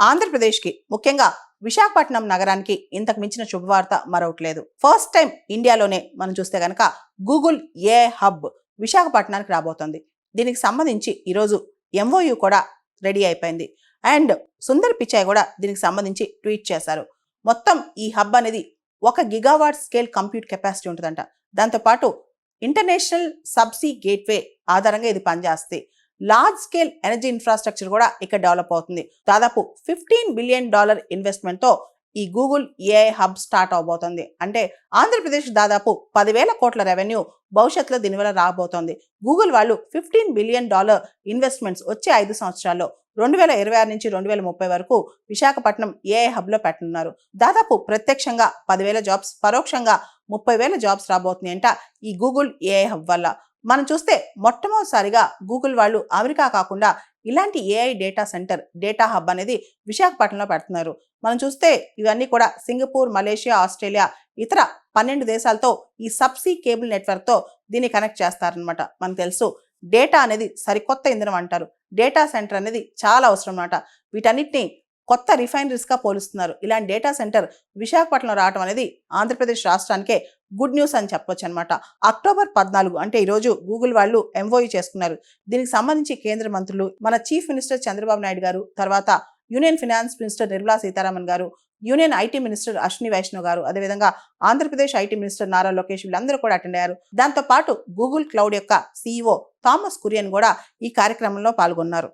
ఆంధ్రప్రదేశ్కి ముఖ్యంగా విశాఖపట్నం నగరానికి ఇంతకు మించిన శుభవార్త మరొకట్లేదు. ఫస్ట్ టైం ఇండియాలోనే మనం చూస్తే గనక గూగుల్ ఏఐ హబ్ విశాఖపట్నానికి రాబోతోంది. దీనికి సంబంధించి ఈరోజు ఎంఓయూ కూడా రెడీ అయిపోయింది. అండ్ సుందర్ పిచాయ్ కూడా దీనికి సంబంధించి ట్వీట్ చేశారు. మొత్తం ఈ హబ్ అనేది 1 గిగావాట్ స్కేల్ కంప్యూట్ కెపాసిటీ ఉంటుందంట. దాంతోపాటు ఇంటర్నేషనల్ సబ్సీ గేట్వే ఆధారంగా ఇది పనిచేస్తుంది. లార్జ్ స్కేల్ ఎనర్జీ ఇన్ఫ్రాస్ట్రక్చర్ కూడా ఇక్కడ డెవలప్ అవుతుంది. దాదాపు $15 బిలియన్ ఇన్వెస్ట్మెంట్తో ఈ గూగుల్ ఏఐ హబ్ స్టార్ట్ అవబోతోంది. అంటే ఆంధ్రప్రదేశ్ దాదాపు 10,000 కోట్ల రెవెన్యూ భవిష్యత్తులో దీనివల్ల రాబోతోంది. గూగుల్ వాళ్ళు $15 బిలియన్ ఇన్వెస్ట్మెంట్స్ వచ్చే 5 సంవత్సరాల్లో 2026 నుంచి 2030 వరకు విశాఖపట్నం ఏఐ హబ్లో పెట్టనున్నారు. దాదాపు ప్రత్యక్షంగా 10,000 జాబ్స్, పరోక్షంగా 30,000 జాబ్స్ రాబోతున్నాయంట ఈ గూగుల్ ఏఐ హబ్ వల్ల. మనం చూస్తే మొట్టమొదటిసారిగా గూగుల్ వాళ్ళు అమెరికా కాకుండా ఇలాంటి AI data centre, data hub అనేది విశాఖపట్నంలో పెడుతున్నారు. మనం చూస్తే ఇవన్నీ కూడా సింగపూర్, మలేషియా, ఆస్ట్రేలియా, ఇతర 12 దేశాలతో ఈ సబ్సీ కేబుల్ నెట్వర్క్తో దీన్ని కనెక్ట్ చేస్తారనమాట. మనకు తెలుసు డేటా అనేది సరికొత్త ఇంధనం అంటారు. డేటా సెంటర్ అనేది చాలా అవసరం అన్నమాట. వీటన్నిటిని కొత్త రిఫైనరీస్గా పోలుస్తున్నారు. ఇలాంటి డేటా సెంటర్ విశాఖపట్నంలో రావడం అనేది ఆంధ్రప్రదేశ్ రాష్ట్రానికే గుడ్ న్యూస్ అని చెప్పొచ్చు అనమాట. అక్టోబర్ 14 అంటే ఈరోజు గూగుల్ వాళ్ళు ఎంఓయూ చేసుకున్నారు. దీనికి సంబంధించి కేంద్ర మంత్రులు, మన చీఫ్ మినిస్టర్ చంద్రబాబు నాయుడు గారు, తర్వాత union finance minister Nirmala Sitharaman garu, union IT minister Ashwini Vaishnaw garu, అదేవిధంగా ఆంధ్రప్రదేశ్ ఐటీ మినిస్టర్ నారా లోకేష్ వీళ్ళందరూ కూడా అటెండ్ అయ్యారు. దాంతో పాటు గూగుల్ క్లౌడ్ యొక్క CEO థామస్ కురియన్ కూడా ఈ కార్యక్రమంలో పాల్గొన్నారు.